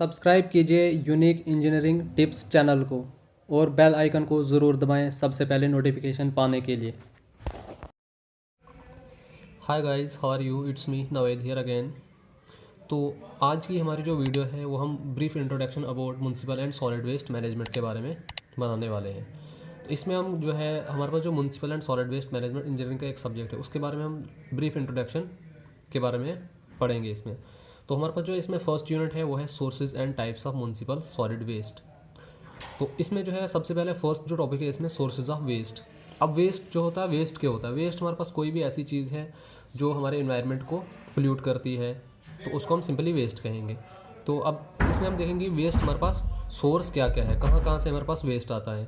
Subscribe कीजिए unique engineering tips channel को और बेल आइकन को ज़रूर दबाएं सबसे पहले नोटिफिकेशन पाने के लिए। Hi guys, how are you? It's me Naved here again. तो आज की हमारी जो वीडियो है वो हम brief introduction about municipal and solid waste management के बारे में बनाने वाले हैं। तो इसमें हम जो है हमारे पास जो municipal and solid waste management engineering का एक सब्जेक्ट है उसके बारे में हम ब्रीफ इंट्रोडक्शन के बारे में पढ़ेंगे इसमें। तो हमारे पास जो इसमें फर्स्ट यूनिट है वो है sources and types of municipal solid waste. तो इसमें जो है सबसे पहले फर्स्ट जो टॉपिक है इसमें सोर्सेज ऑफ वेस्ट। अब वेस्ट जो होता है, वेस्ट क्या होता है? वेस्ट हमारे पास कोई भी ऐसी चीज़ है जो हमारे इन्वायरमेंट को पोल्यूट करती है, तो उसको हम सिंपली वेस्ट कहेंगे। तो अब इसमें हम देखेंगे वेस्ट हमारे पास सोर्स क्या क्या है, कहाँ कहाँ से हमारे पास वेस्ट आता है।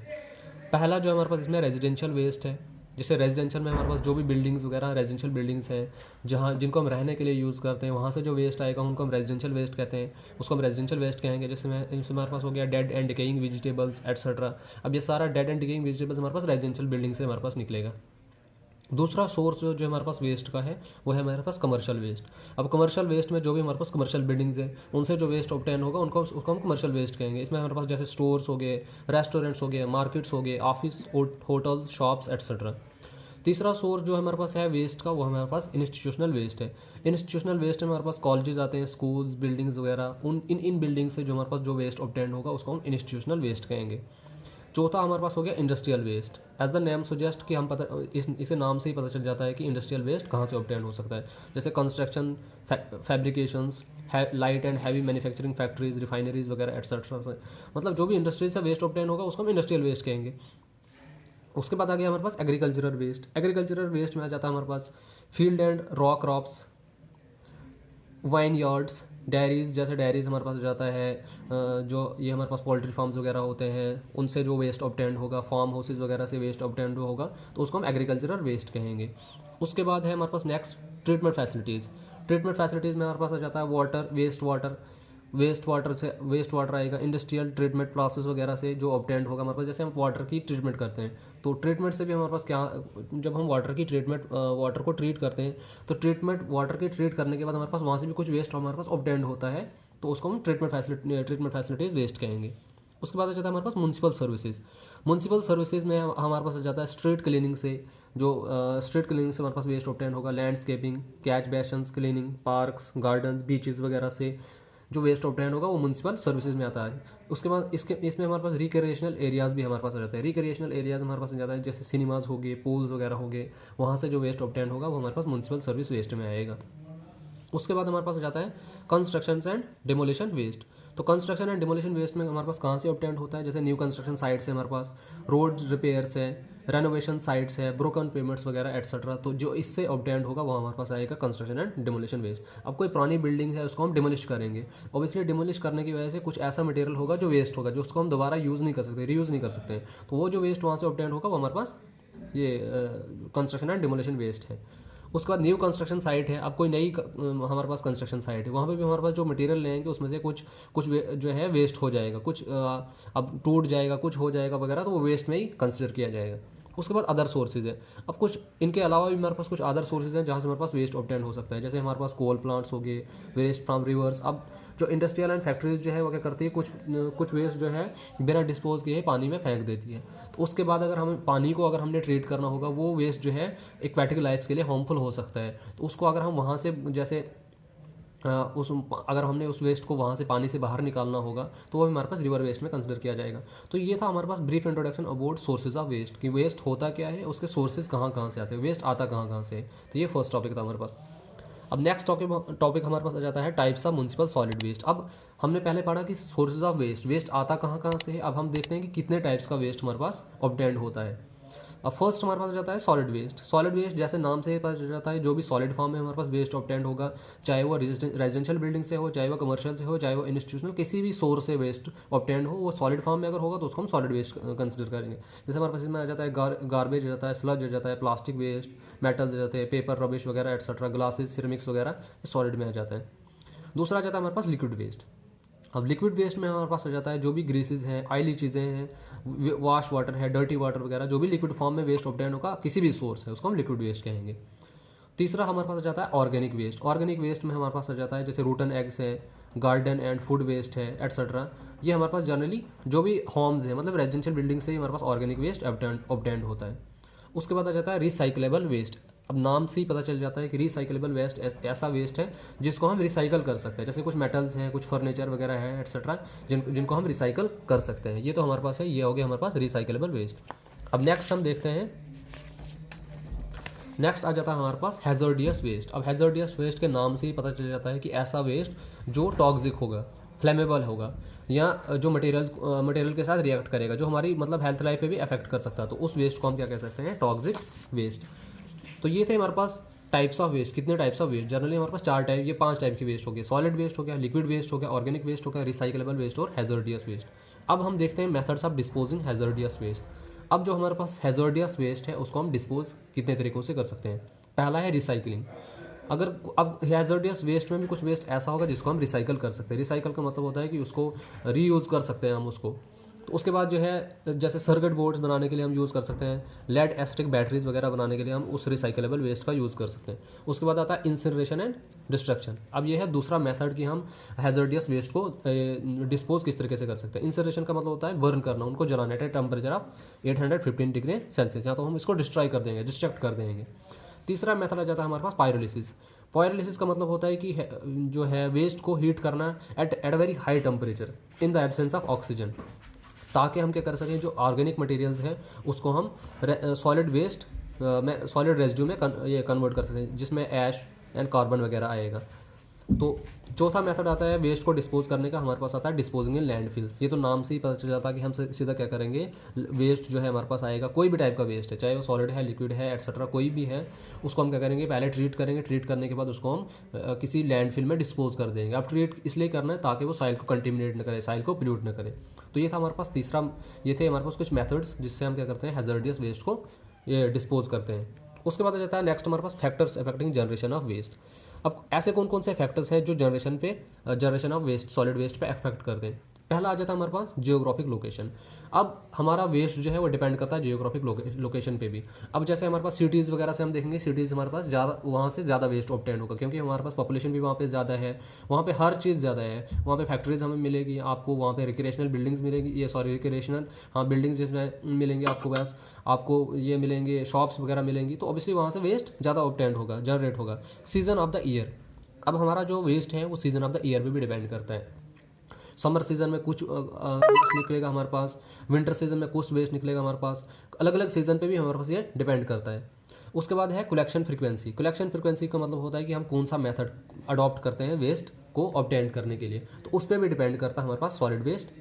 पहला जो हमारे पास इसमें रेजिडेंशियल वेस्ट है। जैसे रेजिडेंशियल में हमारे पास जो भी बिल्डिंग्स वगैरह रेजिडेंशियल बिल्डिंग्स हैं जहाँ जिनको हम रहने के लिए यूज़ करते हैं, वहाँ से जो वेस्ट आएगा उनको हम रेजिडेंशियल वेस्ट कहते हैं, उसको हम रेजिडेंशियल वेस्ट कहेंगे। जैसे इसमें हमारे पास हो गया dead and decaying vegetables etcetera. अब ये सारा डेड एंड डिकेइंग वेजिटेबल्स हमारे पास रेजिडेंशियल बिल्डिंग से हमारे पास निकलेगा। दूसरा सोर्स जो हमारे पास वेस्ट का है वो है हमारे पास कमर्शियल वेस्ट। अब कमर्शियल वेस्ट में जो भी हमारे पास कमर्शियल बिल्डिंग्स है उससे जो वेस्ट ऑब्टेन होगा उसको हम कमर्शियल वेस्ट कहेंगे। इसमें हमारे पास जैसे स्टोर्स हो गए, रेस्टोरेंट्स हो गए, मार्केट्स हो गए, ऑफिस, होटल्स, शॉप्स एट्सेट्रा। तीसरा सोर्स जो हमारे पास है वेस्ट का वो हमारे पास इंस्टीट्यूशनल वेस्ट है। इंस्टीट्यूशनल वेस्ट में हमारे पास कॉलेजेस आते हैं, स्कूल्स, बिल्डिंग्स वगैरह, उन इन बिल्डिंग से जो हमारे पास जो वेस्ट ऑब्टेन होगा उसको हम इंस्टीट्यूशनल वेस्ट कहेंगे। चौथा हमारे पास हो गया industrial waste. As the name suggest कि हम पता इसे नाम से ही पता चल जाता है कि इंडस्ट्रियल वेस्ट कहाँ से ऑब्टेन हो सकता है। जैसे construction, fabrications, light and heavy manufacturing factories, refineries वगैरह एटसेट्रा से, मतलब जो भी इंडस्ट्री से वेस्ट ऑब्टेन होगा उसको हम इंडस्ट्रियल वेस्ट कहेंगे। उसके बाद आ गया हमारे पास एग्रीकल्चरल वेस्ट। एग्रीकल्चरल वेस्ट में आ जाता है हमारे पास field and raw crops, vineyards, dairies, जैसे डेयरीज हमारे पास हो जाता है, जो ये हमारे पास पोल्ट्री फार्म्स वगैरह होते हैं उनसे जो वेस्ट ऑब्टेंड होगा, फार्म हाउसेज वगैरह से वेस्ट ऑब्टेंड होगा तो उसको हम एग्रीकल्चरल वेस्ट कहेंगे। उसके बाद है हमारे पास next treatment facilities. Treatment facilities में हमारे पास आ जाता है वाटर, वेस्ट वाटर आएगा, इंडस्ट्रियल ट्रीटमेंट प्रोसेस वगैरह से जो ऑब्टेंड होगा हमारे पास। जैसे हम वाटर की ट्रीटमेंट करते हैं तो ट्रीटमेंट से भी हमारे पास क्या, जब हम वाटर को ट्रीट करते हैं तो वाटर की ट्रीट करने के बाद हमारे पास वहाँ से भी कुछ वेस्ट हमारे पास ऑब्टेंड होता है, तो उसको हम ट्रीटमेंट फैसिलिटीज़ वेस्ट कहेंगे। उसके बाद आ जाता है हमारे पास म्यूनसिपल सर्विसेज। म्यूनसिपल सर्विसेज में हमारे पास आ जाता है स्ट्रीट क्लीनिंग से, जो स्ट्रीट क्लीनिंग से हमारे पास वेस्ट ऑब्टेन होगा, landscaping, catch basins cleaning, parks, gardens, beaches वगैरह से जो वेस्ट ऑब्टेन होगा वो म्यूनसिपल सर्विसेज में आता है। उसके बाद इसमें हमारे पास रिक्रिएशनल एरियाज़ भी हमारे पास आ जाता है। रिक्रिएशनल एरियाज़ हमारे पास आ जाता है जैसे सिनेमाज हो गए, पूल्स वगैरह हो गए, वहाँ से जो वेस्ट ऑब्टेन होगा वो हमारे पास म्यूनसिपल सर्विस वेस्ट में आएगा। उसके बाद हमारे पास आ जाता है कंस्ट्रक्शन एंड डिमोलिशन वेस्ट। तो कंस्ट्रक्शन एंड डिमोलिशन वेस्ट में हमारे पास कहाँ से ऑब्टेंड होता है? जैसे न्यू कंस्ट्रक्शन साइट्स है हमारे पास, रोड रिपेयर्स है, रेनोवेशन साइट्स है, ब्रोकन पेमेंट्स वगैरह एटसेट्रा। तो जो इससे ऑब्टेंड होगा वो हमारे पास आएगा कंस्ट्रक्शन एंड डिमोलिशन वेस्ट। अब कोई पुरानी बिल्डिंग है उसको हम डिमोलिश करेंगे, ऑब्वियसली डिमोलिश करने की वजह से कुछ ऐसा मटेरियल होगा जो वेस्ट होगा, जो उसको हम दोबारा यूज़ नहीं कर सकते, रीयूज़ नहीं कर सकते, तो वो जो वेस्ट वहाँ से ऑब्टेंड होगा वो हमारे पास ये कंस्ट्रक्शन एंड डिमोलिशन वेस्ट है। उसके बाद न्यू कंस्ट्रक्शन साइट है। अब कोई नई हमारे पास कंस्ट्रक्शन साइट है, वहाँ पे भी हमारे पास जो मटेरियल लेंगे उसमें से कुछ जो है वेस्ट हो जाएगा, कुछ अब टूट जाएगा, कुछ हो जाएगा वगैरह, तो वो वेस्ट में ही कंसिडर किया जाएगा। उसके बाद अदर सोर्सेज है। अब कुछ इनके अलावा भी हमारे पास कुछ अदर सोर्सेज हैं जहाँ से हमारे पास वेस्ट ऑब्टेन हो सकता है। जैसे हमारे पास कोल प्लांट्स हो गए, वेस्ट फ्रॉम रिवर्स। अब जो इंडस्ट्रियल एंड फैक्ट्रीज जो है वो क्या करती है, कुछ वेस्ट जो है बिना डिस्पोज किए पानी में फेंक देती है। तो उसके बाद अगर हम पानी को अगर हमने ट्रीट करना होगा, वो वेस्ट जो है एक्वेटिक लाइफ्स के लिए हार्मफुल हो सकता है, तो उसको अगर हम वहाँ से जैसे अगर हमने उस वेस्ट को वहाँ से पानी से बाहर निकालना होगा तो वो हमारे पास रिवर वेस्ट में कंसिडर किया जाएगा। तो ये था हमारे पास brief introduction about sources of waste, कि वेस्ट होता क्या है, उसके सोर्सेज कहाँ कहाँ से आते हैं, वेस्ट आता कहाँ कहाँ से है। तो ये फर्स्ट टॉपिक था हमारे पास। अब नेक्स्ट टॉपिक हमारे पास आ जाता है types of municipal solid waste. अब हमने पहले पढ़ा कि सोर्सेज ऑफ वेस्ट आता कहाँ कहाँ से है। अब हम देखते हैं कि कितने टाइप्स का वेस्ट हमारे पास ऑब्टेंड होता है। अब फर्स्ट हमारे पास आ जाता है सॉलिड वेस्ट। सॉलिड वेस्ट जैसे नाम से पता चल जाता है, जो भी सॉलिड फॉर्म में हमारे पास वेस्ट ऑब्टेंड होगा, चाहे वो रेजिडेंशियल बिल्डिंग से हो, चाहे वो कमर्शियल से हो, चाहे वो इंस्टीट्यूशनल, किसी भी सोर्स से वेस्ट ऑब्टेंड हो, वो सॉलिड फॉर्म में अगर होगा तो उसको हम सॉलिड वेस्ट कंसिडर करेंगे। जैसे हमारे पास इसमें आ जाता है गार्बेज आ जाता है, स्लज आ जाता है, प्लास्टिक वेस्ट, मेटल्स आ जाते हैं, पेपर, रबिश वगैरह एटसेट्रा, ग्लासेस, सिरेमिक्स वगैरह सॉलिड में आ जाता है। दूसरा आ जाता है हमारे पास लिक्विड वेस्ट। अब लिक्विड वेस्ट में हमारे पास आ जाता है जो भी ग्रीसेस हैं, ऑयली चीज़ें हैं, वॉश वाटर है, डर्टी वाटर वगैरह, जो भी लिक्विड फॉर्म में वेस्ट ऑब्टेन होगा किसी भी सोर्स है उसको हम लिक्विड वेस्ट कहेंगे। तीसरा हमारे पास आ जाता है ऑर्गेनिक वेस्ट। ऑर्गेनिक वेस्ट में हमारे पास आ जाता है जैसे रूटन एग्स है, गार्डन एंड फूड वेस्ट है एट्सेट्रा। ये हमारे पास जनरली जो भी होम्स है मतलब रेजिडेंशियल बिल्डिंग से ही हमारे पास ऑर्गेनिक वेस्ट ऑब्टेंड होता है। उसके बाद आ जाता है रिसाइकलेबल वेस्ट। अब नाम से ही पता चल जाता है कि रिसाइकलेबल वेस्ट ऐसा वेस्ट है जिसको हम रिसाइकल कर सकते हैं, जैसे कुछ मेटल्स हैं, कुछ फर्नीचर वगैरह है एट्सेट्रा, जिनको हम रिसाइकल कर सकते हैं। ये तो हमारे पास है, ये हो गया हमारे पास रिसाइकलेबल वेस्ट। अब नेक्स्ट हम देखते हैं, नेक्स्ट आ जाता है हमारे पास हैजर्डियस वेस्ट। अब हैजर्डियस वेस्ट के नाम से ही पता चल जाता है कि ऐसा वेस्ट जो टॉक्सिक होगा, फ्लेमेबल होगा, या जो मटेरियल के साथ रिएक्ट करेगा, जो हमारी मतलब हेल्थ लाइफ पे भी अफेक्ट कर सकता है, तो उस वेस्ट को हम क्या कह सकते हैं, टॉक्सिक वेस्ट। तो ये थे हमारे पास टाइप्स ऑफ वेस्ट। कितने टाइप्स ऑफ वेस्ट, जनरली हमारे पास 4 टाइप, ये 5 टाइप की वेस्ट हो गया। सॉलिड वेस्ट हो गया, लिक्विड वेस्ट हो गया, ऑर्गेनिक वेस्ट हो गया, रिसाइकलेबल वेस्ट और हैजर्डियस वेस्ट। अब हम देखते हैं methods of disposing hazardous waste. अब जो हमारे पास हैजर्डियस वेस्ट है उसको हम डिस्पोज कितने तरीकों से कर सकते हैं। पहला है रिसाइकलिंग। अगर अब हैजर्डियस वेस्ट में भी कुछ वेस्ट ऐसा होगा जिसको हम रिसाइकल कर सकते हैं। रिसाइकल का मतलब होता है कि उसको रीयूज़ कर सकते हैं हम उसको। तो उसके बाद जो है जैसे सर्किट बोर्ड्स बनाने के लिए हम यूज़ कर सकते हैं, लेड एसिडिक बैटरीज वगैरह बनाने के लिए हम उस रिसाइकलेबल वेस्ट का यूज़ कर सकते हैं। उसके बाद आता है इंसिनरेशन एंड डिस्ट्रक्शन। अब ये है दूसरा मेथड कि हम हैजर्डियस वेस्ट को डिस्पोज किस तरीके से कर सकते हैं। इंसिनरेशन का मतलब होता है बर्न करना, उनको जलाना है टेम्परेचर ऑफ 815 डिग्री सेल्सियस, या तो हम इसको डिस्ट्रॉय कर देंगे, डिस्ट्रक्ट कर देंगे। तीसरा मेथड आ जाता है हमारे पास पायरोलिसिस। पायरोलिसिस का मतलब होता है कि जो है वेस्ट को हीट करना at a very high temperature in the absence of oxygen, ताकि हम क्या कर सकें, जो ऑर्गेनिक मटेरियल्स हैं उसको हम सॉलिड वेस्ट में, सॉलिड रेजिड्यू में ये कन्वर्ट कर सकें, जिसमें ऐश एंड कार्बन वगैरह आएगा। तो चौथा मेथड आता है वेस्ट को डिस्पोज करने का, हमारे पास आता है डिस्पोजिंग इन लैंडफिल्स। ये तो नाम से ही पता चल जाता है कि हम सीधा क्या करेंगे, वेस्ट जो है हमारे पास आएगा, कोई भी टाइप का वेस्ट है, चाहे वो सॉलिड है, लिक्विड है एट्सेट्रा, कोई भी है, उसको हम क्या करेंगे, पहले ट्रीट करेंगे। ट्रीट करने के बाद उसको हम किसी लैंडफिल में डिस्पोज कर देंगे। अब ट्रीट इसलिए करना है ताकि वो साइल को कंटेमिनेट न करे, साइल को पोल्यूट न करे। तो ये था हमारे पास तीसरा, ये थे हमारे पास कुछ मेथड्स जिससे हम क्या करते हैं, हैजर्डियस वेस्ट को ये डिस्पोज करते हैं। उसके बाद आ जाता है नेक्स्ट हमारे पास factors affecting generation of waste. अब ऐसे कौन कौन से फैक्टर्स हैं जो generation of waste, solid waste पे अफेक्ट करते हैं। पहला आ जाता है हमारे पास जियोग्राफिक लोकेशन। अब हमारा वेस्ट जो है वो डिपेंड करता है जियोग्राफिक लोकेशन पे भी। अब जैसे हमारे पास सिटीज़ वगैरह से हम देखेंगे, सिटीज़ हमारे पास ज़्यादा, वहाँ से ज़्यादा वेस्ट ऑब्टेन होगा, क्योंकि हमारे पास पॉपुलेशन भी वहाँ पे ज़्यादा है, वहाँ पे हर चीज़ ज़्यादा है, वहाँ पे फैक्ट्रीज हमें मिलेगी, आपको वहाँ पे रिक्रिएशनल बिल्डिंग्स मिलेगी, ये सॉरी रिक्रिएशनल हाँ बिल्डिंग्स जिसमें मिलेंगी आपको, बस आपको ये मिलेंगे, शॉप्स वगैरह मिलेंगी, तो ऑब्वियसली वहाँ से वेस्ट ज़्यादा ऑब्टेन होगा, जनरेट होगा। सीजन ऑफ द ईयर, अब हमारा जो वेस्ट है वो सीजन ऑफ द ईयर पे भी डिपेंड करता है। समर सीजन में कुछ वेस्ट निकलेगा हमारे पास, विंटर सीजन में कुछ वेस्ट निकलेगा हमारे पास, अलग अलग सीजन पे भी हमारे पास ये डिपेंड करता है। उसके बाद है कलेक्शन फ्रीक्वेंसी। कलेक्शन फ्रीक्वेंसी का मतलब होता है कि हम कौन सा मेथड अडॉप्ट करते हैं वेस्ट को ऑब्टेन करने के लिए, तो उस पर भी डिपेंड करता है हमारे पास सॉलिड वेस्ट।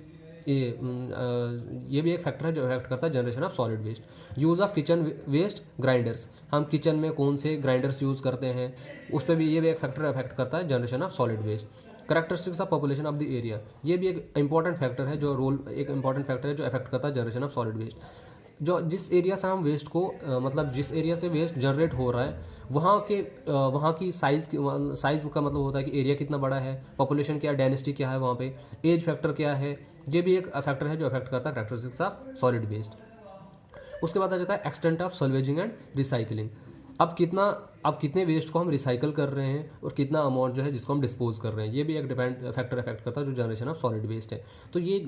ये भी एक फैक्टर है जो अफेक्ट करता है generation of solid waste. Use of kitchen waste grinders, हम किचन में कौन से ग्राइंडर्स यूज़ करते हैं, उस पर भी ये भी एक फैक्टर अफेक्ट करता है generation of solid waste. Characteristics of population of the area, ये भी एक इंपॉर्टेंट फैक्टर है, जो एक इंपॉर्टेंट फैक्टर है जो अफेक्ट करता है जनरेशन ऑफ सॉलिड वेस्ट। जो जिस एरिया से हम वेस्ट को मतलब जिस एरिया से वेस्ट जनरेट हो रहा है वहाँ की साइज़ का मतलब होता है कि एरिया कितना बड़ा है, पॉपुलेशन क्या, डेंसिटी क्या है वहाँ पे, एज फैक्टर क्या है, ये भी एक फैक्टर है जो अफेक्ट करता है करेक्टरिस्टिक्स ऑफ सॉलिड वेस्ट। उसके बाद आ जाता है एक्सटेंट ऑफ सल्वेजिंग एंड रिसाइकलिंग। अब कितने वेस्ट को हम रिसाइकल कर रहे हैं और कितना अमाउंट जो है जिसको हम डिस्पोज कर रहे हैं, ये भी एक फैक्टर अफेक्ट करता है जो जनरेशन ऑफ सॉलिड वेस्ट है। तो ये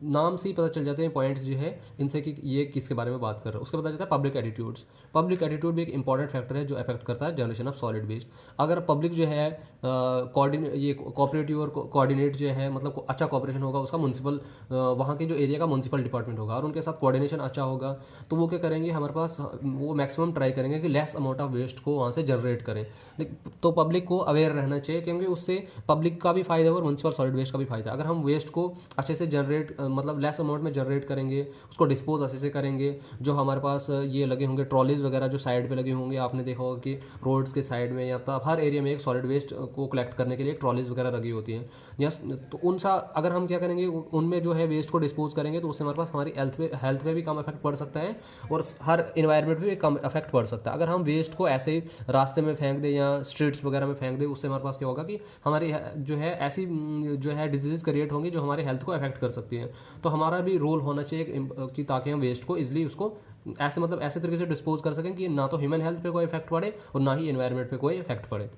नाम से ही पता चल जाते हैं पॉइंट्स जो है इनसे कि ये किसके बारे में बात कर रहा है। उसके बाद आ जाता है पब्लिक एटीट्यूड्स। पब्लिक एटीट्यूड भी एक इंपॉर्टेंट फैक्टर है जो अफेक्ट करता है जनरेशन ऑफ सॉलिड वेस्ट। अगर पब्लिक जो है ये कोऑपरेटिव और कोऑर्डिनेट जो है, मतलब अच्छा कोऑपरेशन होगा उसका म्यूनसिपल, वहाँ के जो एरिया का म्यूनसिपल डिपार्टमेंट होगा और उनके साथ कोऑर्डिनेशन अच्छा होगा, तो वो क्या करेंगे, हमारे पास वो मैक्सिमम ट्राई करेंगे कि लेस अमाउंट ऑफ वेस्ट को वहाँ से जनरेट करें। तो पब्लिक को अवेयर रहना चाहिए, क्योंकि उससे पब्लिक का भी फायदा और म्यूनसिपल सॉलिड वेस्ट का भी फायदा। अगर हम वेस्ट को अच्छे से जनरेट मतलब लेस अमाउंट में जनरेट करेंगे, उसको डिस्पोज अच्छे से करेंगे, जो हमारे पास ये लगे होंगे ट्रॉलीज वगैरह जो साइड पे लगे होंगे, आपने देखा होगा कि रोड्स के साइड में या तो हर एरिया में एक सॉलिड वेस्ट को कलेक्ट करने के लिए ट्रॉलीज वगैरह लगी होती हैं। यस, तो उनसा अगर हम क्या करेंगे, उनमें जो है वेस्ट को डिस्पोज करेंगे, तो उससे हमारे पास हमारी हेल्थ पे भी कम इफेक्ट पड़ सकता है और हर इन्वायरमेंट पे भी कम इफेक्ट पड़ सकता है। अगर हम वेस्ट को ऐसे ही रास्ते में फेंक दें या स्ट्रीट्स वगैरह में फेंक दे, उससे हमारे पास क्या होगा कि हमारी जो है ऐसी जो है डिजीज़ क्रिएट होंगी जो हमारे हेल्थ को अफेक्ट कर सकती है। तो हमारा भी रोल होना चाहिए कि ताकि हम वेस्ट को इजीली उसको ऐसे तरीके से डिस्पोज कर सकें कि ना तो ह्यूमन हेल्थ पे कोई इफेक्ट पड़े और ना ही एनवायरनमेंट पे कोई इफेक्ट पड़े।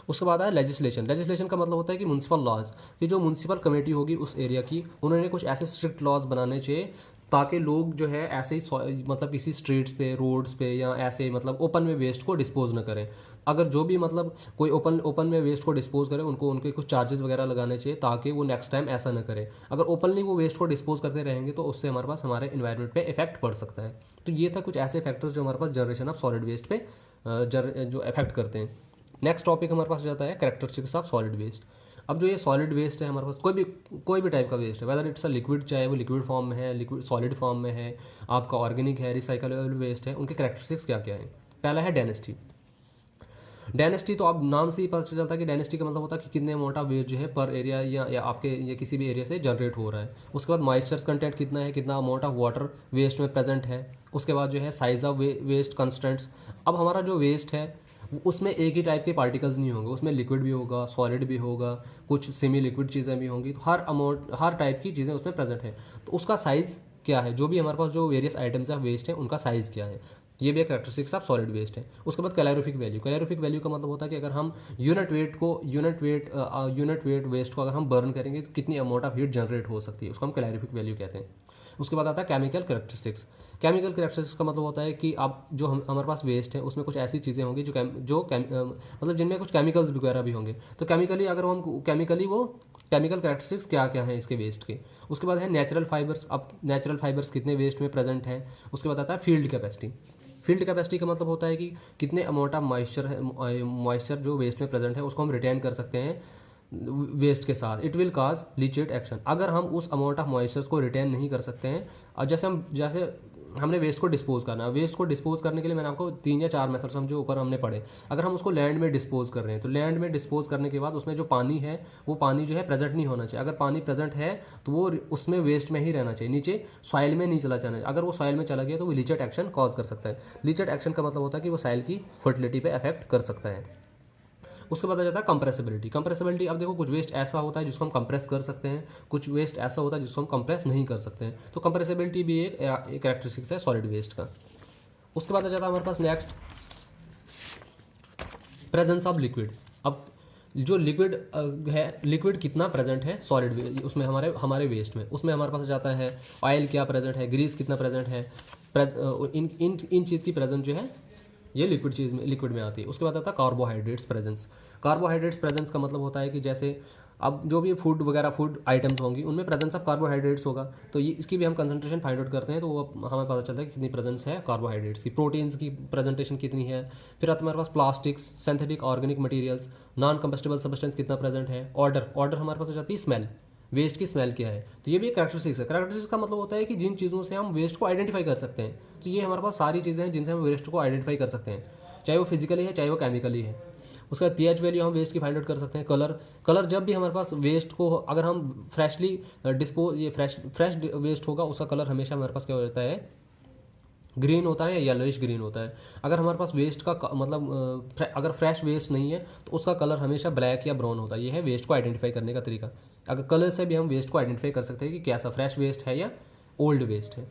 उसके बाद आया लेजिस्लेशन। लेजिस्लेशन का मतलब होता है कि म्यूनसिपल लॉज, कि जो म्यूनसिपल कमेटी होगी उस एरिया की, उन्होंने कुछ ऐसे स्ट्रिक्ट लॉज बनाने चाहिए ताकि लोग जो है ऐसे ही मतलब किसी स्ट्रीट्स पे, रोड्स पे या ऐसे मतलब ओपन में वेस्ट को डिस्पोज न करें। अगर जो भी मतलब कोई ओपन में वेस्ट को डिस्पोज करे, उनको उनके कुछ चार्जेस वगैरह लगाने चाहिए ताकि वो नेक्स्ट टाइम ऐसा न करें। अगर ओपनली वो वेस्ट को डिस्पोज करते रहेंगे तो उससे हमारे पास हमारे इन्वायरमेंट पे इफेक्ट पड़ सकता है। तो ये था कुछ ऐसे फैक्टर्स जो हमारे पास जनरेशन ऑफ सॉलिड वेस्ट पे जो इफेक्ट करते हैं। नेक्स्ट टॉपिक हमारे पास जाता है कैरेक्टरिस्टिक्स ऑफ सॉलिड वेस्ट। अब जो ये सॉलिड वेस्ट है हमारे पास, कोई भी टाइप का वेस्ट है, वेदर इट्स अ लिक्विड, चाहे वो लिक्विड फॉर्म में है, लिक्विड सॉलिड फॉर्म में है, आपका ऑर्गेनिक है, रिसाइकलेबल वेस्ट है, उनके कैरेक्टरिस्टिक्स क्या क्या है। पहला है डेंसिटी। डेंसिटी तो आप नाम से ही पता चल जाता है कि डेंसिटी का मतलब होता है कि कितने अमाउंट ऑफ वेस्ट जो है पर एरिया या आपके या किसी भी एरिया से जनरेट हो रहा है। उसके बाद मॉइस्चर कंटेंट कितना है, कितना अमाउंट ऑफ वाटर वेस्ट में प्रेजेंट है। उसके बाद जो है साइज ऑफ वेस्ट कंस्टेंट्स। अब हमारा जो वेस्ट है उसमें एक ही टाइप के पार्टिकल्स नहीं होंगे, उसमें लिक्विड भी होगा, सॉलिड भी होगा, कुछ सेमी लिक्विड चीज़ें भी होंगी। तो हर टाइप की चीज़ें उसमें प्रेजेंट है। तो उसका साइज़ क्या है, जो भी हमारे पास जो वेरियस आइटम्स ऑफ वेस्ट है उनका साइज़ क्या है, ये भी एक कैरेक्टरिस्टिक्स ऑफ सॉलिड वेस्ट है। उसके बाद कैलोरीफिक वैल्यू। कैलोरीफिक वैल्यू का मतलब होता है कि अगर हम यूनिट वेट वेस्ट को अगर हम बर्न करेंगे तो कितनी अमाउंट ऑफ हीट जनरेट हो सकती है, उसको हम कैलोरीफिक वैल्यू कहते हैं। उसके बाद आता है केमिकल कैरेक्टरिस्टिक्स। केमिकल कैरेक्टरिस्टिक्स का मतलब होता है कि आप जो हमारे पास वेस्ट है उसमें कुछ ऐसी चीज़ें होंगी मतलब जिनमें कुछ केमिकल्स वगैरह भी होंगे। तो केमिकली अगर हम वो केमिकल कैरेक्टरिस्टिक्स क्या क्या हैं इसके वेस्ट के। उसके बाद है नेचुरल फाइबर्स। अब नेचुरल फाइबर्स कितने वेस्ट में प्रेजेंट हैं। उसके बाद आता है फील्ड कैपेसिटी। फील्ड कैपेसिटी का मतलब होता है कि कितने अमाउंट ऑफ मॉइस्चर जो वेस्ट में प्रेजेंट है उसको हम रिटेन कर सकते हैं वेस्ट के साथ। It will cause leachate action. अगर हम उस अमाउंट ऑफ मॉइस्चर्स को रिटेन नहीं कर सकते हैं, और जैसे हमने वेस्ट को डिस्पोज करना है, वेस्ट को डिस्पोज करने के लिए मैंने आपको 3 या 4 मेथड्स हम जो ऊपर हमने पढ़े। अगर हम उसको लैंड में डिस्पोज कर रहे हैं तो लैंड में डिस्पोज करने के बाद उसमें जो पानी है वो पानी जो है प्रेजेंट नहीं होना चाहिए। अगर पानी प्रेजेंट है तो वो उसमें वेस्ट में ही रहना चाहिए, नीचे सॉइल में नहीं चला जाना चाहिए। अगर वो सॉइल में चला गया तो वो लीचेट एक्शन कॉज कर सकता है। लीचेट एक्शन का मतलब होता है कि वो सॉइल की फर्टिलिटी पे अफेक्ट कर सकता है। उसके बाद आ जाता है कंप्रेसिबिलिटी। कंप्रेसिबिलिटी, अब देखो कुछ वेस्ट ऐसा होता है जिसको हम कंप्रेस कर सकते हैं, कुछ वेस्ट ऐसा होता है जिसको हम कंप्रेस नहीं कर सकते हैं। तो कंप्रेसिबिलिटी भी एक कैरेक्टरिस्टिक्स है सॉलिड वेस्ट का। उसके बाद आ जाता है हमारे पास नेक्स्ट प्रेजेंस ऑफ लिक्विड। अब जो लिक्विड है, लिक्विड कितना प्रेजेंट है सॉलिड उसमें हमारे वेस्ट में, उसमें हमारे पास जाता है ऑयल क्या प्रेजेंट है, ग्रीस कितना प्रेजेंट है, इन चीज़ की प्रेजेंट जो है ये लिक्विड में आती है। उसके बाद आता है कार्बोहाइड्रेट्स प्रेजेंस। कार्बोहाइड्रेट्स प्रेजेंस का मतलब होता है कि जैसे अब जो भी फूड आइटम्स होंगी उनमें प्रेजेंस ऑफ कार्बोहाइड्रेट्स होगा, तो ये इसकी भी हम कंसंट्रेशन फाइंड आउट करते हैं तो वो हमें पता चलता है कि कितनी प्रेजेंस है कार्बोहाइड्रेट्स की। प्रोटीन्स की प्रेजेंटेशन कितनी है। फिर आता है हमारे पास plastics, synthetic organic materials, non combustible substance कितना प्रेजेंट है। ऑर्डर हमारे पास आ जाती है स्मेल, वेस्ट की स्मेल क्या है। तो ये भी एक कैरेक्टरिस्टिक्स है। कैरेक्टरिस्टिक्स का मतलब होता है कि जिन चीज़ों से हम वेस्ट को आइडेंटिफाई कर सकते हैं। तो ये हमारे पास सारी चीज़ें हैं जिनसे हम वेस्ट को आइडेंटिफाई कर सकते हैं, चाहे वो फिजिकली है चाहे वो केमिकली है। उसके बाद पीएच वैल्यू हम वेस्ट की फाइंड आउट कर सकते हैं। कलर जब भी हमारे पास वेस्ट को अगर हम फ्रेश वेस्ट होगा उसका कलर हमेशा हमारे पास क्या हो जाता है, ग्रीन होता है या येलोइश ग्रीन होता है। अगर हमारे पास वेस्ट का मतलब अगर फ्रेश वेस्ट नहीं है तो उसका कलर हमेशा ब्लैक या ब्राउन होता है। ये है वेस्ट को आइडेंटिफाई करने का तरीका। अगर कलर से भी हम वेस्ट को आइडेंटिफाई कर सकते हैं कि कैसा फ्रेश वेस्ट है या ओल्ड वेस्ट है।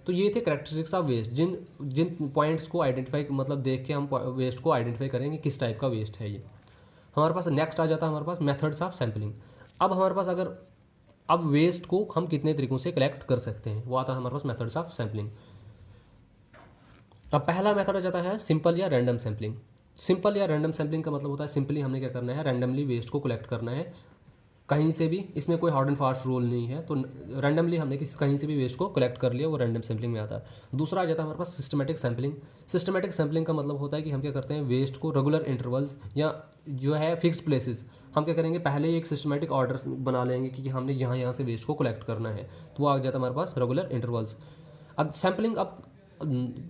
तो ये थे कैरेक्टरिस्टिक्स ऑफ वेस्ट, जिन पॉइंट्स को आइडेंटिफाई मतलब देख के हम वेस्ट को आइडेंटिफाई करेंगे किस टाइप का वेस्ट है ये। हमारे पास नेक्स्ट आ जाता है हमारे पास मेथड्स ऑफ सैम्पलिंग। अब हमारे पास अब वेस्ट को हम कितने तरीकों से कलेक्ट कर सकते हैं, वो आता है हमारे पास मेथड्स ऑफ सैम्पलिंग। अब पहला मेथड आ जाता है सिंपल या रैंडम सैम्पलिंग। सिंपल या रैंडम सैम्पलिंग का मतलब होता है सिंपली हमने क्या करना है, रैंडमली वेस्ट को कलेक्ट करना है कहीं से भी। इसमें कोई हार्ड एंड फास्ट रूल नहीं है, तो रैंडमली हमने कहीं से भी वेस्ट को कलेक्ट कर लिया, वो रैंडम सैम्पलिंग में आता है। दूसरा आ जाता है हमारे पास सिस्टमेटिक सैम्पलिंग। सिस्टमेटिक सैम्पलिंग का मतलब होता है कि हम क्या करते हैं, वेस्ट को रेगुलर इंटरवल्स या जो है फिक्स्ड प्लेसेस हम क्या करेंगे, पहले एक सिस्टमेटिक ऑर्डर बना लेंगे कि हमने यहाँ से वेस्ट को कलेक्ट करना है, तो वो आ जाता है हमारे पास रेगुलर इंटरवल्स। अब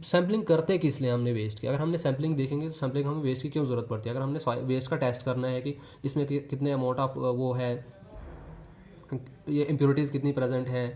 सैम्पलिंग करते किस लिए हमने वेस्ट की, अगर हमने सैम्पलिंग देखेंगे तो सैम्पलिंग हमें वेस्ट की क्यों ज़रूरत पड़ती है। अगर हमने वेस्ट का टेस्ट करना है कि इसमें कितने अमाउंट ऑफ वो है, ये इम्प्योरिटीज़ कितनी प्रेजेंट है,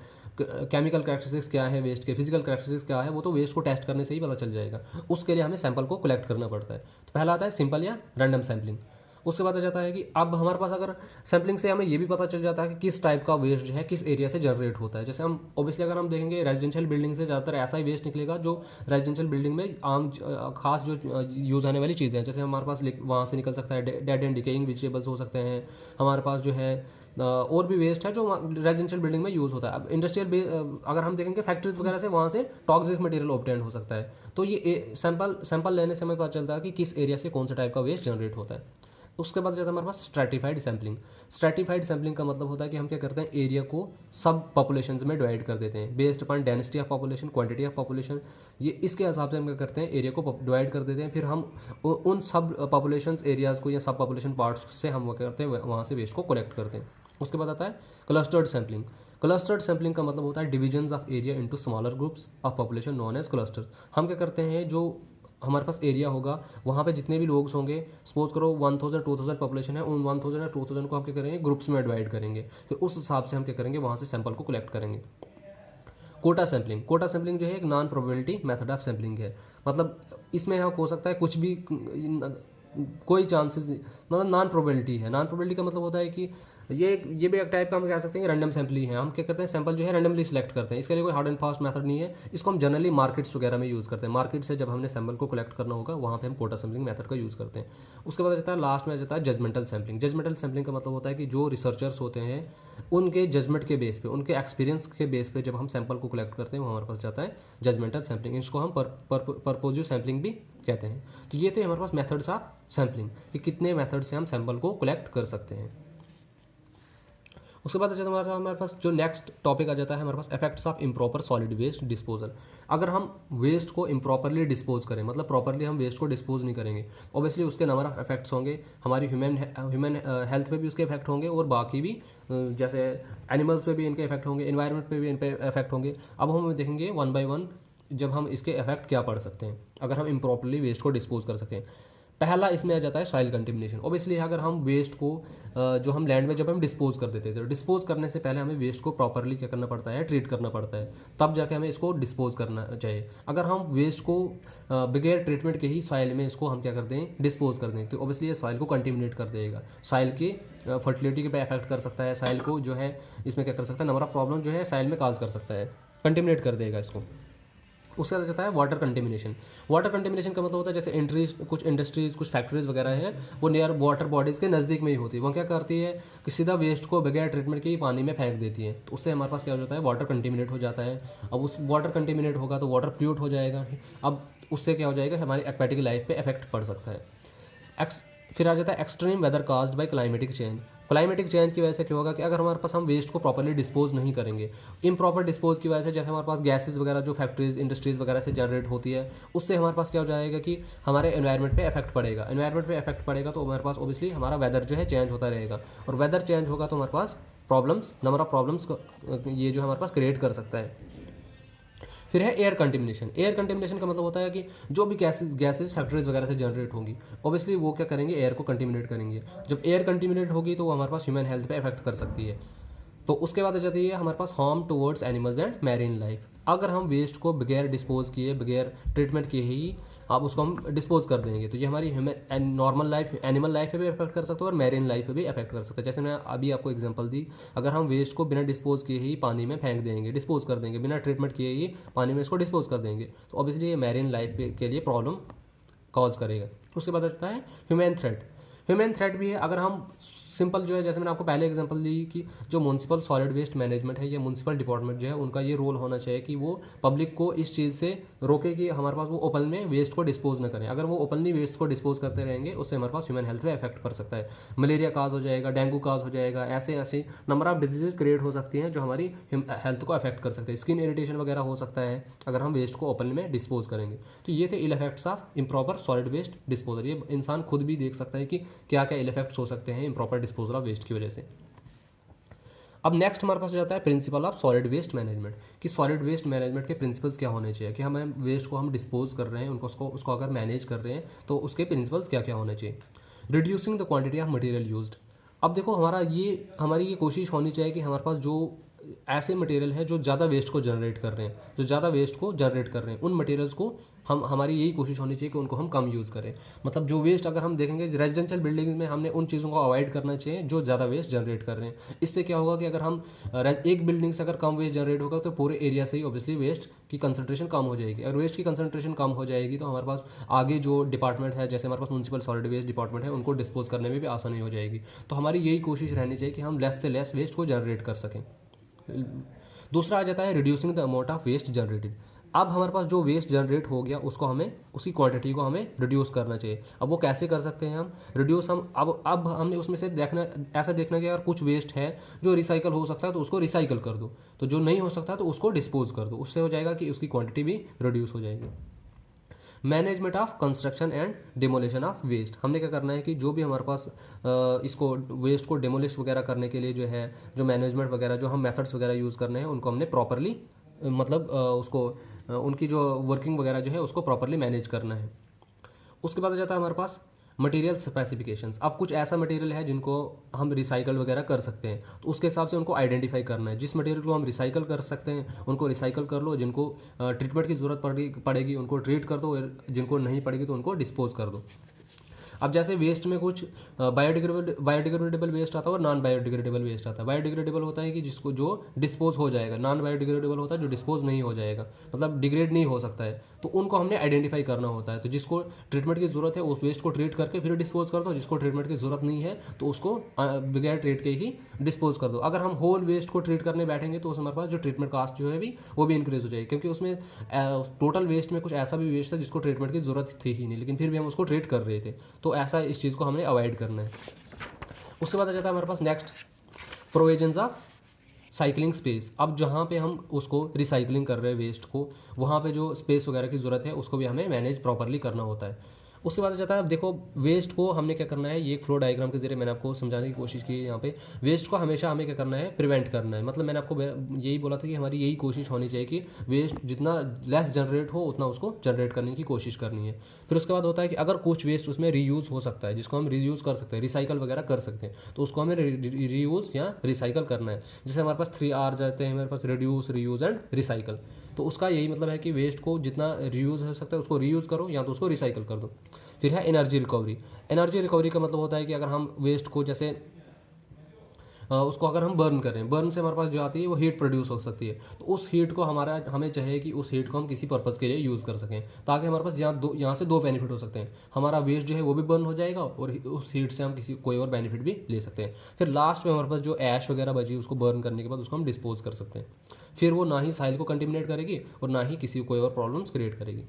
केमिकल कैरेक्टरिस्टिक्स क्या है वेस्ट के, फिजिकल कैरेक्टरिस्टिक्स क्या है, वो तो वेस्ट को टेस्ट करने से ही पता चल जाएगा। उसके लिए हमें सैंपल को कलेक्ट करना पड़ता है। तो पहला आता है सिंपल या रैंडम सैम्पलिंग। उसके बाद आ जाता है कि अब हमारे पास अगर सैम्पलिंग से हमें ये भी पता चल जाता है कि किस टाइप का वेस्ट जो है किस एरिया से जनरेट होता है। जैसे हम ऑब्वियसली अगर हम देखेंगे रेजिडेंशियल बिल्डिंग से ज़्यादातर ऐसा ही वेस्ट निकलेगा जो रेजिडेंशियल बिल्डिंग में आम खास जो यूज़ आने वाली चीज़ें हैं। जैसे हमारे पास वहाँ से निकल सकता है डेड एंड डिकेइंग वेजिटेबल्स हो सकते हैं, हमारे पास जो है और भी वेस्ट है जो रेजिडेंशियल बिल्डिंग में यूज़ होता है। अब इंडस्ट्रियल अगर हम देखेंगे फैक्ट्रीज वगैरह से वहाँ से टॉक्सिक मटेरियल ऑब्टेन हो सकता है। तो ये सैंपल लेने से हमें पता चलता है कि किस एरिया से कौन सा टाइप का वेस्ट जनरेट होता है। उसके बाद जाता है हमारे पास स्ट्रैटिफाइड सैम्पलिंग। स्ट्रैटिफाइड सैम्पलिंग का मतलब होता है कि हम क्या करते हैं, एरिया को सब पॉपुलेशन में डिवाइड कर देते हैं based upon density of population, quantity of population. ये इसके हिसाब से हम क्या करते हैं, एरिया को डिवाइड कर देते हैं। फिर हम उन सब पॉपुलेशन एरियाज़ को या सब पॉपुलेशन पार्ट्स से हम क्या करते हैं, वहाँ से वेस्ट को कलेक्ट करते हैं। उसके बाद आता है क्लस्टर्ड सैम्पलिंग। क्लस्टर्ड सैम्पलिंग का मतलब होता है divisions of area into smaller groups of population known as clusters. हम क्या करते हैं, जो हमारे पास एरिया होगा वहाँ पे जितने भी लोग होंगे, सपोज करो 1000 2000 पॉपुलेशन है, उन 1000 या 2000 को हम क्या करेंगे, ग्रुप्स में डिवाइड करेंगे। फिर उस हिसाब से हम क्या करेंगे, वहाँ से सैंपल को कलेक्ट करेंगे। कोटा सैम्पलिंग। कोटा सैम्पलिंग जो है एक non probability method of sampling है। मतलब इसमें हो सकता है कुछ भी, कोई चांसेस, मतलब नॉन प्रोबेबिलिटी है। नॉन प्रोबेबिलिटी का मतलब होता है कि ये भी एक टाइप का हम कह सकते हैं कि रैंडम सैम्पल ही है। हम क्या करते हैं, सैंपल जो है रैंडमली सिलेक्ट करते हैं। इसके लिए कोई हार्ड एंड फास्ट मेथड नहीं है। इसको हम जनरली मार्केट्स वगैरह में यूज़ करते हैं। मार्केट से जब हमने सैंपल को कलेक्ट करना होगा वहाँ पे हम कोटा सैम्पलिंग मेथड का यूज़ करते हैं। उसके बाद जाता है लास्ट में आ जाता है जजमेंटल सैम्पलिंग। जजमेंटल सैम्पलिंग का मतलब होता है कि जो रिसर्चर्स होते हैं उनके जजमेंट के बेस पे, उनके एक्सपीरियंस के बेस पे जब हम सैंपल को कलेक्ट करते हैं वो हमारे पास जाता है जजमेंटल सैम्पलिंग। इसको हम परपोजिव सैम्पलिंग भी कहते हैं। तो ये थे हमारे पास मेथड्स ऑफ सैम्पलिंग कि कितने मेथड से हम सैंपल को कलेक्ट कर सकते हैं। उसके बाद हमारे पास जो नेक्स्ट टॉपिक आ जाता है हमारे पास effects of improper solid waste disposal. अगर हम वेस्ट को इम्प्रॉपरली डिस्पोज करें, मतलब प्रॉपरली हम वेस्ट को डिस्पोज नहीं करेंगे, ऑब्वियसली उसके नंबर ऑफ इफेक्ट्स होंगे। हमारी ह्यूमन हेल्थ पे भी उसके इफेक्ट होंगे और बाकी भी जैसे एनिमल्स पे भी इनके इफेक्ट होंगे, एनवायरनमेंट पे भी इन पे इफेक्ट होंगे। अब हम देखेंगे वन बाय वन जब हम इसके इफेक्ट क्या पड़ सकते हैं अगर हम इम्प्रॉपरली वेस्ट को डिस्पोज कर सकें। पहला इसमें आ जाता है सॉइल कंटेमिनेशन। ऑब्वियसली अगर हम वेस्ट को जो हम लैंड में जब हम डिस्पोज कर देते थे, तो डिस्पोज करने से पहले हमें वेस्ट को प्रॉपरली क्या करना पड़ता है, ट्रीट करना पड़ता है, तब जाके हमें इसको डिस्पोज करना चाहिए। अगर हम वेस्ट को बगैर ट्रीटमेंट के ही सॉइल में इसको हम क्या कर दें, डिस्पोज कर दें, तो ऑब्वियसली ये सॉइल को कंटेमिनेट कर देगा, सॉइल की फर्टिलिटी पे इफेक्ट कर सकता है, सॉइल को जो है इसमें क्या कर सकता है, नंबर ऑफ प्रॉब्लम जो है सॉइल में काज कर सकता है, कंटेमिनेट कर देगा इसको। उसके बाद जाता है वाटर कंटेमिनेशन। वाटर कंटेमिनेशन का मतलब होता है जैसे कुछ इंडस्ट्रीज कुछ फैक्ट्रीज वगैरह हैं वो नियर वाटर बॉडीज़ के नज़दीक में ही होती है। वो क्या करती है कि सीधा वेस्ट को बगैर ट्रीटमेंट के ही पानी में फेंक देती है। तो उससे हमारे पास क्या हो जाता है, वाटर कंटेमिनेट हो जाता है। अब उस वाटर कंटेमिनेट होगा तो वाटर प्यूट हो जाएगा। अब उससे क्या हो जाएगा, हमारी एक्वेटिक लाइफ पे इफेक्ट पड़ सकता है। फिर आ जाता है extreme weather caused by climatic change. Climatic change की वजह से क्या होगा कि अगर हमारे पास हम वेस्ट को प्रॉपर्ली डिस्पोज नहीं करेंगे, इम्प्रॉपर डिस्पोज की वजह से जैसे हमारे पास गैसेस वगैरह जो फैक्ट्रीज इंडस्ट्रीज वगैरह से जनरेट होती है, उससे हमारे पास क्या हो जाएगा कि हमारे एनवायरनमेंट पे इफेक्ट पड़ेगा। एनवायरनमेंट पे इफेक्ट पड़ेगा तो हमारे पास ऑब्वियसली हमारा वेदर जो है चेंज होता रहेगा, और वेदर चेंज होगा तो हमारे पास प्रॉब्लम्स, नंबर ऑफ प्रॉब्लम्स ये जो हमारे पास क्रिएट कर सकता है। फिर है एयर कंटेमिनेशन। एयर कंटेमिनेशन का मतलब होता है कि जो भी गैसेस फैक्ट्रीज वगैरह से जनरेट होंगी, ऑब्वियसली वो क्या करेंगे, एयर को कंटेमिनेट करेंगे। जब एयर कंटेमिनेट होगी तो वो हमारे पास ह्यूमन हेल्थ पे इफेक्ट कर सकती है। तो उसके बाद आ जाती है हमारे पास harm towards animals and marine life. अगर हम वेस्ट को बगैर डिस्पोज किए, बगैर ट्रीटमेंट किए ही आप उसको हम डिस्पोज कर देंगे, तो ये हमारी human normal life, animal life पे भी इफेक्ट कर सकता है और मैरीन लाइफ पे भी इफेक्ट कर सकता है। जैसे मैं अभी आपको एग्जांपल दी, अगर हम वेस्ट को बिना डिस्पोज किए ही पानी में फेंक देंगे, डिस्पोज कर देंगे, बिना ट्रीटमेंट किए ही पानी में इसको डिस्पोज कर देंगे, तो ऑब्वियसली ये मैरीन लाइफ के लिए प्रॉब्लम कॉज करेगा। उसके बाद आता है ह्यूमन थ्रेट। ह्यूमन थ्रेट भी है। अगर हम सिंपल जो है, जैसे मैंने आपको पहले एग्जांपल दी कि जो म्यूनसिपल सॉलिड वेस्ट मैनेजमेंट है या म्यूनसिपल डिपार्टमेंट जो है, उनका ये रोल होना चाहिए कि वो पब्लिक को इस चीज़ से रोके कि हमारे पास वो ओपन में वेस्ट को डिस्पोज न करें। अगर वो ओपनली वेस्ट को डिस्पोज करते रहेंगे, उससे हमारे पास ह्यूमन हेल्थ पे इफेक्ट पड़ सकता है। मलेरिया काज हो जाएगा, डेंगू काज हो जाएगा, ऐसे ऐसे नंबर ऑफ डिजीजेज क्रिएट हो सकती हैं जो हमारी हेल्थ को अफेक्ट कर सकते हैं। स्किन इरिटेशन वगैरह हो सकता है अगर हम वेस्ट को ओपन में डिस्पोज करेंगे। तो ये थे ill effects of improper solid waste disposal. ये इंसान खुद भी देख सकता है कि क्या क्या इल इफेक्ट्स हो सकते हैं इम्प्रॉपर डिस्पोजल ऑफ वेस्ट की वजह से। अब नेक्स्ट हमारे पास हो जाता है principle of solid waste management, कि सॉलिड वेस्ट मैनेजमेंट के प्रिंसिपल्स क्या होने चाहिए, कि हम वेस्ट को हम डिस्पोज कर रहे हैं, उसको अगर मैनेज कर रहे हैं तो उसके प्रिंसिपल्स क्या क्या होने चाहिए। Reducing the quantity of material used. अब देखो हमारी ये कोशिश होनी चाहिए कि हमारे पास जो ऐसे मटेरियल हैं जो ज़्यादा वेस्ट को जनरेट कर रहे हैं, उन मटेरियल्स को हमारी यही कोशिश होनी चाहिए कि उनको हम कम यूज़ करें। मतलब जो वेस्ट अगर हम देखेंगे रेजिडेंशियल बिल्डिंग्स में, हमने उन चीज़ों को अवॉइड करना चाहिए जो ज़्यादा वेस्ट जनरेट कर रहे हैं। इससे क्या होगा कि अगर हम एक बिल्डिंग से अगर कम वेस्ट जनरेट होगा तो पूरे एरिया से ही ऑब्वियसली वेस्ट की कंसंट्रेशन कम हो जाएगी। अगर वेस्ट की कंसंट्रेशन कम हो जाएगी तो हमारे पास आगे जो डिपार्टमेंट है, जैसे हमारे पास म्युनिसिपल सॉलिड वेस्ट डिपार्टमेंट है, उनको डिस्पोज करने में भी आसानी हो जाएगी। तो हमारी यही कोशिश रहनी चाहिए कि हम लेस से लेस वेस्ट को जनरेट कर सकें। दूसरा आ जाता है reducing the amount of waste generated. अब हमारे पास जो वेस्ट जनरेट हो गया उसको हमें, उसकी क्वांटिटी को हमें रिड्यूस करना चाहिए। अब वो कैसे कर सकते हैं हम रिड्यूस? हम अब हमने उसमें से ऐसा देखना कि अगर कुछ वेस्ट है जो रिसाइकल हो सकता है तो उसको रिसाइकल कर दो, तो जो नहीं हो सकता तो उसको डिस्पोज कर दो। उससे हो जाएगा कि उसकी क्वांटिटी भी रिड्यूस हो जाएगी। Management of construction and demolition of waste. हमने क्या करना है कि जो भी हमारे पास इसको वेस्ट को डिमोलिश वगैरह करने के लिए जो है, जो मैनेजमेंट वगैरह, जो हम मेथड्स वगैरह यूज़ करने हैं, उनको हमने प्रॉपरली मतलब उसको उनकी जो वर्किंग वगैरह जो है उसको प्रॉपरली मैनेज करना है। उसके बाद आ जाता है हमारे पास मटेरियल स्पेसिफिकेशंस। अब कुछ ऐसा मटेरियल है जिनको हम रिसाइकल वगैरह कर सकते हैं, तो उसके हिसाब से उनको आइडेंटिफाई करना है। जिस मटेरियल को हम रिसाइकल कर सकते हैं उनको रिसाइकल कर लो, जिनको ट्रीटमेंट की ज़रूरत पड़ेगी उनको ट्रीट कर दो, जिनको नहीं पड़ेगी तो उनको डिस्पोज कर दो। अब जैसे वेस्ट में कुछ बायोडिग्रेडेबल वेस्ट आता है और नॉन बायोडिग्रेडेबल वेस्ट आता है। बायोडिग्रेडेबल होता है कि जिसको जो डिस्पोज हो जाएगा, नॉन बायोडिग्रेडेबल होता है जो डिस्पोज नहीं हो जाएगा, मतलब डिग्रेड नहीं हो सकता है। तो उनको हमने आइडेंटिफाई करना होता है। तो जिसको ट्रीटमेंट की ज़रूरत है उस वेस्ट को ट्रीट करके फिर डिस्पोज कर दो, जिसको ट्रीटमेंट की ज़रूरत नहीं है तो उसको बगैर ट्रीट के ही डिस्पोज कर दो। अगर हम होल वेस्ट को ट्रीट करने बैठेंगे तो हमारे पास जो ट्रीटमेंट कास्ट जो है भी वो भी इंक्रीज हो जाएगी, क्योंकि उसमें टोटल वेस्ट में कुछ ऐसा भी वेस्ट है जिसको ट्रीटमेंट की ज़रूरत थी ही नहीं, लेकिन फिर भी हम उसको ट्रीट कर रहे थे। तो ऐसा इस चीज़ को हमें अवॉइड करना है। उसके बाद आ जाता है हमारे पास next provisions of cycling space. अब जहाँ पे हम उसको रिसाइकलिंग कर रहे हैं वेस्ट को, वहाँ पे जो स्पेस वगैरह की ज़रूरत है उसको भी हमें मैनेज प्रॉपरली करना होता है। उसके बाद आ जाता है, अब देखो वेस्ट को हमने क्या करना है, ये एक फ्लो डायग्राम के जरिए मैंने आपको समझाने की कोशिश की है। यहाँ पे वेस्ट को हमेशा हमें क्या करना है, प्रिवेंट करना है। मतलब मैंने आपको यही बोला था कि हमारी यही कोशिश होनी चाहिए कि वेस्ट जितना लेस जनरेट हो उतना उसको जनरेट करने की कोशिश करनी है। फिर उसके बाद होता है कि अगर कुछ वेस्ट उसमें रीयूज़ हो सकता है, जिसको हम रीयूज़ कर सकते हैं, रिसाइकल वगैरह कर सकते हैं, तो उसको हमें रीयूज़ या रिसाइकल करना है। जैसे हमारे पास 3R जाते हैं हमारे पास, रिड्यूस, रीयूज़ एंड रिसाइकल। तो उसका यही मतलब है कि वेस्ट को जितना रीयूज़ हो सकता है उसको रीयूज़ करो या तो उसको रिसाइकल कर दो। फिर है एनर्जी रिकवरी। एनर्जी रिकवरी का मतलब होता है कि अगर हम वेस्ट को जैसे उसको अगर हम बर्न करें, बर्न से हमारे पास जो आती है वो हीट प्रोड्यूस हो सकती है। तो उस हीट को हमें चाहिए कि उस हीट को हम किसी पर्पज़ के लिए यूज़ कर सकें, ताकि हमारे पास यहाँ से दो बेनिफिट हो सकते हैं। हमारा वेस्ट जो है वो भी बर्न हो जाएगा और उस हीट से हम कोई और बेनिफिट भी ले सकते हैं। फिर लास्ट में हमारे पास जो ऐश वगैरह बची उसको बर्न करने के बाद उसको हम डिस्पोज कर सकते हैं। फिर वो ना ही साइल को कंटेमिनेट करेगी और ना ही किसी को कोई और प्रॉब्लम्स क्रिएट करेगी।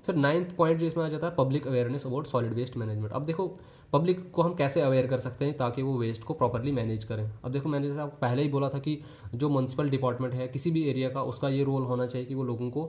फिर 9th पॉइंट जो इसमें आ जाता है public awareness about solid waste management. अब देखो पब्लिक को हम कैसे अवेयर कर सकते हैं ताकि वो वेस्ट को प्रॉपरली मैनेज करें। अब देखो मैंने जैसे आपको पहले ही बोला था कि जो म्यूनसिपल डिपार्टमेंट है किसी भी एरिया का, उसका ये रोल होना चाहिए कि वो लोगों को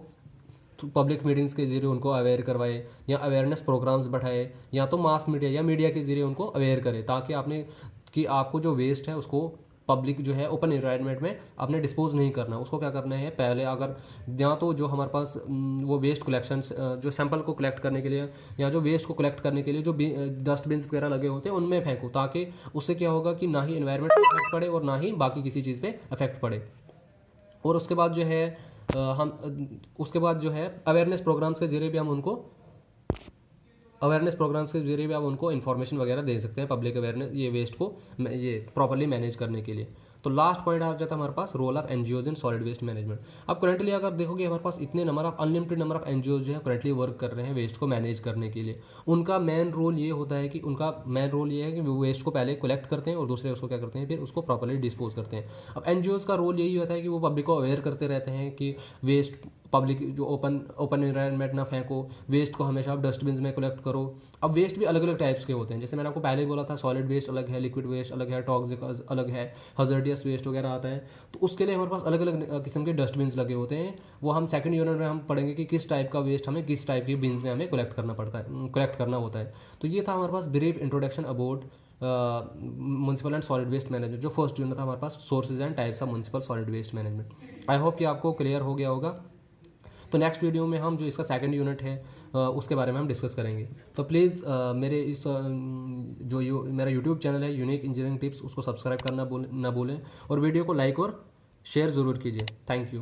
पब्लिक मीटिंग्स के जरिए उनको अवेयर करवाए या अवेयरनेस प्रोग्राम्स बढ़ाए, या तो मास मीडिया या मीडिया के जरिए उनको अवेयर करे, ताकि आपको जो वेस्ट है उसको पब्लिक जो है ओपन एनवायरनमेंट में आपने डिस्पोज नहीं करना। उसको क्या करना है, पहले अगर या तो जो हमारे पास वो वेस्ट कलेक्शन जो सैंपल को कलेक्ट करने के लिए या जो वेस्ट को कलेक्ट करने के लिए जो डस्टबिन्स वगैरह लगे होते हैं उनमें फेंको, ताकि उससे क्या होगा कि ना ही एनवायरनमेंट पर इफेक्ट पड़े और ना ही बाकी किसी चीज़ पे इफेक्ट पड़े। और उसके बाद जो है उसके बाद जो है अवेयरनेस प्रोग्राम्स के जरिए भी हम उनको इन्फॉर्मेशन वगैरह दे सकते हैं, पब्लिक अवेयरनेस ये वेस्ट को ये प्रॉपरली मैनेज करने के लिए। तो लास्ट पॉइंट आ जाता है हमारे पास role of NGOs in solid waste management. अब करंटली अगर देखोगे हमारे पास इतने अनलिमिटेड नंबर ऑफ एनजीओज जो है करंटली वर्क कर रहे हैं वेस्ट को मैनेज करने के लिए। उनका मेन रोल ये है कि वो वेस्ट को पहले कलेक्ट करते हैं और दूसरे उसको क्या करते हैं, फिर उसको प्रॉपरली डिस्पोज करते हैं। अब एनजीओज का रोल यही होता है कि वो पब्लिक को अवेयर करते रहते हैं कि वेस्ट पब्लिक जो ओपन एनवायरनमेंट ना फेंको, वेस्ट को हमेशा आप डस्टबिन में कलेक्ट करो। अब वेस्ट भी अलग अलग टाइप्स के होते हैं, जैसे मैंने आपको पहले ही बोला था सॉलिड वेस्ट अलग है, लिक्विड वेस्ट अलग है, टॉक्सिक अलग है, हज़ार्डियस वेस्ट वगैरह आता है। तो उसके लिए हमारे पास अलग अलग किस्म के डस्टबिन लगे होते हैं। वो हम सेकंड यूनिट में हम पढ़ेंगे कि किस टाइप का वेस्ट हमें किस टाइप की बिन्स में हमें कलेक्ट करना होता है। तो ये था हमारे पास brief introduction about municipal and solid waste management. जो फर्स्ट यूनिट था हमारे पास sources and types of municipal solid waste management. I hope कि आपको क्लियर हो गया होगा। तो नेक्स्ट वीडियो में हम जो इसका सेकंड यूनिट है उसके बारे में हम डिस्कस करेंगे। तो प्लीज़ मेरे मेरा यूट्यूब चैनल है यूनिक इंजीनियरिंग टिप्स, उसको सब्सक्राइब करना ना भूलें और वीडियो को लाइक और शेयर ज़रूर कीजिए। Thank you.